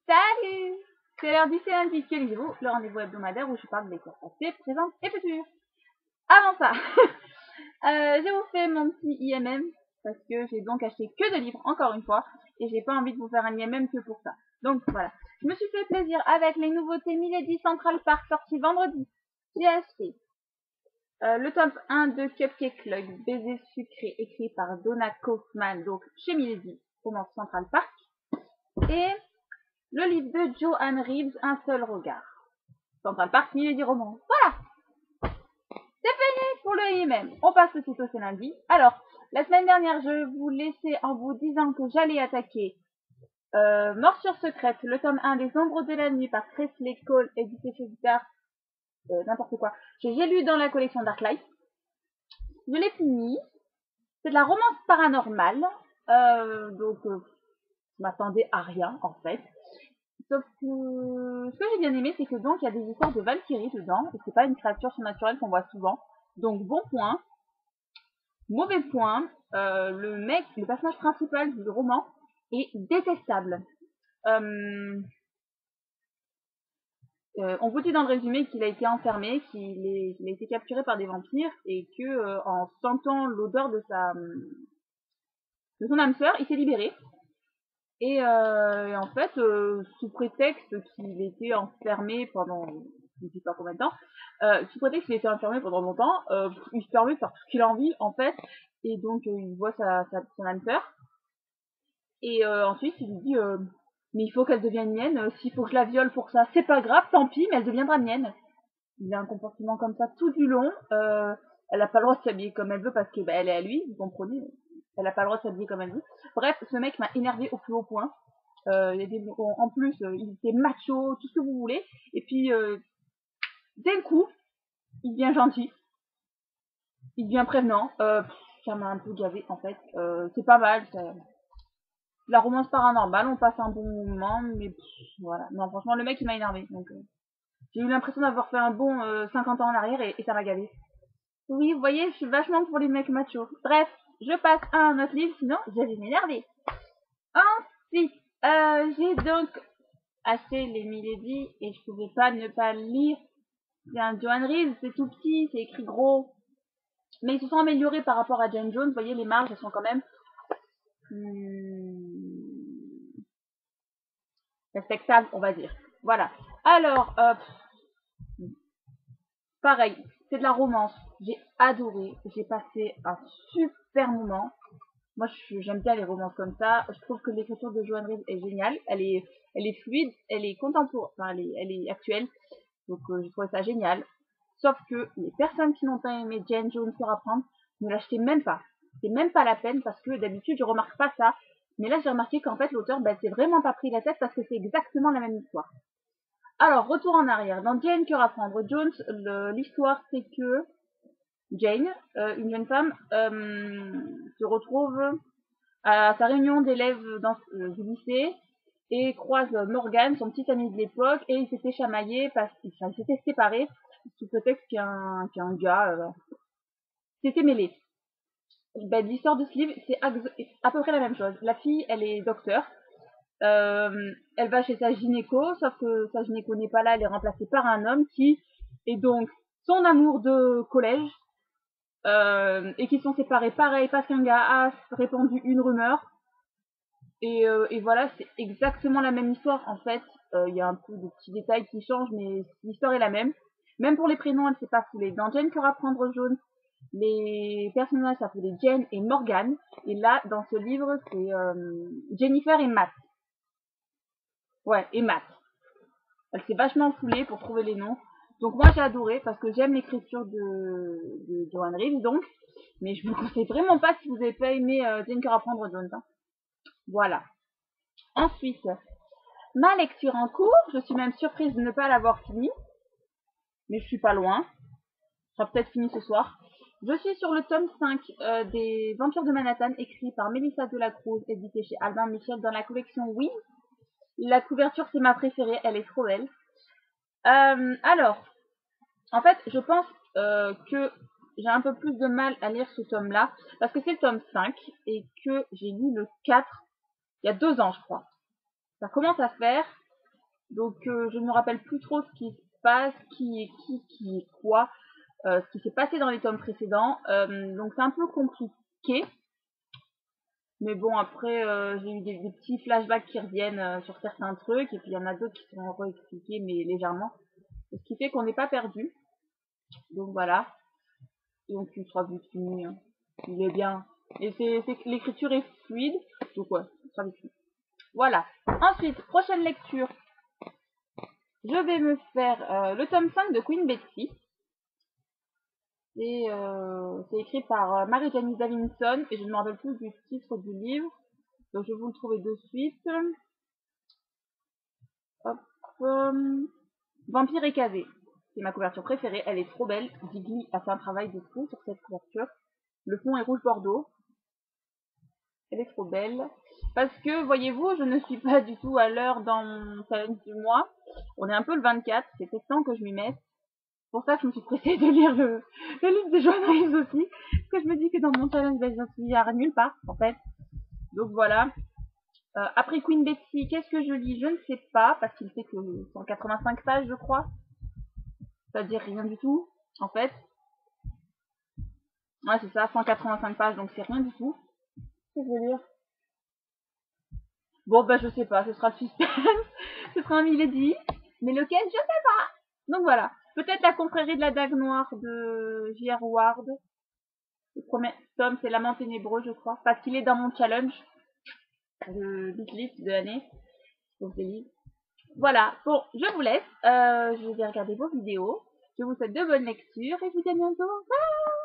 Salut! C'est l'heure du lundi, que lisez-vous? Le rendez-vous hebdomadaire où je parle des lectures passées, présentes et futures. Avant ça, je vous fais mon petit IMM, parce que j'ai donc acheté que de livres, encore une fois, et j'ai pas envie de vous faire un IMM que pour ça. Donc voilà, je me suis fait plaisir avec les nouveautés Milady Central Park sorties vendredi. J'ai acheté le tome 1 de Cupcake Club, Baiser sucré, écrit par Donna Kaufman, donc chez Milady, roman Central Park, et le livre de Joanne Reeves, Un seul regard. Central Park, Milady Roman. Voilà, c'est fini pour le IMM. On passe le tuto, c'est lundi. Alors, la semaine dernière, je vous laissais en vous disant que j'allais attaquer Morsure secrète, le tome 1 des ombres de la nuit par Presley Cole, édité chez Dark, n'importe quoi. J'ai lu dans la collection Darklight. Je l'ai fini. C'est de la romance paranormale. Donc, je m'attendais à rien, en fait. Sauf que ce que j'ai bien aimé, c'est que donc il y a des histoires de Valkyrie dedans, et c'est pas une créature surnaturelle qu'on voit souvent. Donc bon point. Mauvais point, le personnage principal du roman est détestable. On vous dit dans le résumé qu'il a été enfermé, qu'il a été capturé par des vampires, et que en sentant l'odeur de son âme sœur, il s'est libéré. Et en fait, sous prétexte qu'il était enfermé pendant, je ne sais pas combien de temps, sous prétexte qu'il était enfermé pendant longtemps, il se permet de faire tout ce qu'il a envie, en fait, et donc il voit son âme sœur, et ensuite il lui dit mais il faut qu'elle devienne mienne, s'il faut que je la viole pour ça, c'est pas grave, tant pis, mais elle deviendra mienne. Il a un comportement comme ça tout du long, elle a pas le droit de s'habiller comme elle veut parce que bah, elle est à lui, vous comprenez, elle a pas le droit de s'habiller comme elle veut. Bref, ce mec m'a énervé au plus haut point. En plus, il était macho, tout ce que vous voulez. Et puis, d'un coup, il devient gentil. Il devient prévenant. Ça m'a un peu gavé, en fait. C'est pas mal. La romance paranormale, on passe un bon moment, mais voilà. Non, franchement, le mec, il m'a énervé. Donc, j'ai eu l'impression d'avoir fait un bon 50 ans en arrière et ça m'a gavé. Oui, vous voyez, je suis vachement pour les mecs machos. Bref, je passe à un autre livre, sinon, je vais m'énerver. Ensuite, j'ai donc acheté les Milady et je pouvais pas ne pas le lire. C'est un Joanne Reeves, c'est tout petit, c'est écrit gros. Mais ils se sont améliorés par rapport à Jane Jones. Vous voyez, les marges, elles sont quand même respectables, on va dire. Voilà. Alors, pareil, c'est de la romance. J'ai adoré. J'ai passé un super moment. Moi, j'aime bien les romances comme ça. Je trouve que l'écriture de Joanne Reeves est géniale. Elle est fluide, elle est contemporaine, enfin, elle est actuelle. Donc, je trouvais ça génial. Sauf que les personnes qui n'ont pas aimé Jane Jones pour apprendre ne l'achetaient même pas. C'est même pas la peine parce que d'habitude, je remarque pas ça. Mais là, j'ai remarqué qu'en fait, l'auteur, s'est vraiment pas pris la tête parce que c'est exactement la même histoire. Alors, retour en arrière. Dans Jane, que apprendre Jones, l'histoire, c'est que Jane, une jeune femme, se retrouve à sa réunion d'élèves du lycée et croise Morgan, son petit ami de l'époque, et ils s'étaient chamaillés parce qu'ils s'étaient séparés sous prétexte qu'un gars s'était mêlé. L'histoire de ce livre, c'est à peu près la même chose. La fille, elle est docteur. Elle va chez sa gynéco, sauf que sa gynéco n'est pas là, elle est remplacée par un homme qui est donc son amour de collège, et qui sont séparés pareil parce qu'un gars a répandu une rumeur. Et voilà, c'est exactement la même histoire en fait. Il y a un peu de petits détails qui changent, mais l'histoire est la même. Même pour les prénoms, elle s'est pas foulée. Dans Jane que apprendre jaune, les personnages s'appelaient Jane et Morgan. Et là, dans ce livre, c'est Jennifer et Matt. Ouais, et Matt. Elle s'est vachement foulée pour trouver les noms. Donc moi j'ai adoré parce que j'aime l'écriture de Joanne Reeves donc. Mais je vous conseille vraiment pas si vous n'avez pas aimé Jane que apprendre jaune. Hein. Voilà. Ensuite, ma lecture en cours, je suis même surprise de ne pas l'avoir fini, mais je suis pas loin. Ça sera peut-être fini ce soir. Je suis sur le tome 5 des Vampires de Manhattan, écrit par Melissa Delacruz, édité chez Albin Michel dans la collection Oui. La couverture, c'est ma préférée, elle est trop belle. Alors, en fait, je pense que j'ai un peu plus de mal à lire ce tome-là, parce que c'est le tome 5, et que j'ai lu le 4 il y a 2 ans, je crois. Ça commence à faire. Donc je ne me rappelle plus trop ce qui se passe, qui est quoi, ce qui s'est passé dans les tomes précédents. Donc c'est un peu compliqué. Mais bon, après, j'ai eu des petits flashbacks qui reviennent sur certains trucs, et puis il y en a d'autres qui sont réexpliqués, mais légèrement. Ce qui fait qu'on n'est pas perdu. Donc voilà. Donc il sera vite fini. Hein. Il est bien. Et l'écriture est fluide. Donc ouais, il sera vite fini. Voilà. Ensuite, prochaine lecture. Je vais me faire le tome 5 de Queen Betsy. C'est écrit par Marie-Janice Davidson, et je ne me rappelle plus du titre du livre. Donc je vais vous le trouver de suite. Hop. Vampire et casé. C'est ma couverture préférée. Elle est trop belle. Digli a fait un travail de fou sur cette couverture. Le fond est rouge bordeaux. Elle est trop belle. Parce que, voyez-vous, je ne suis pas du tout à l'heure dans mon challenge du mois. On est un peu le 24. C'est peut-être temps que je m'y mette. C'est pour ça que je me suis pressée de lire le livre de Joan Reeves aussi. Parce que je me dis que dans mon challenge, ben, j'en suis à nulle part, en fait. Donc voilà. Après Queen Betsy, qu'est-ce que je lis? Je ne sais pas, parce qu'il fait que 185 pages, je crois. C'est-à-dire rien du tout, en fait. Ouais, c'est ça, 185 pages, donc c'est rien du tout. Qu'est-ce que je veux dire? Bon, bah je sais pas, ce sera le suspense. Ce sera un Milady. Mais lequel, je sais pas. Donc voilà. Peut-être la confrérie de la dague noire de J.R. Ward. Le premier tome, c'est L'amant ténébreux, je crois. Parce qu'il est dans mon challenge de Beatlist de l'année. Donc je lis. Voilà. Bon, je vous laisse. Je vais regarder vos vidéos. Je vous souhaite de bonnes lectures et je vous dis à bientôt. Bye.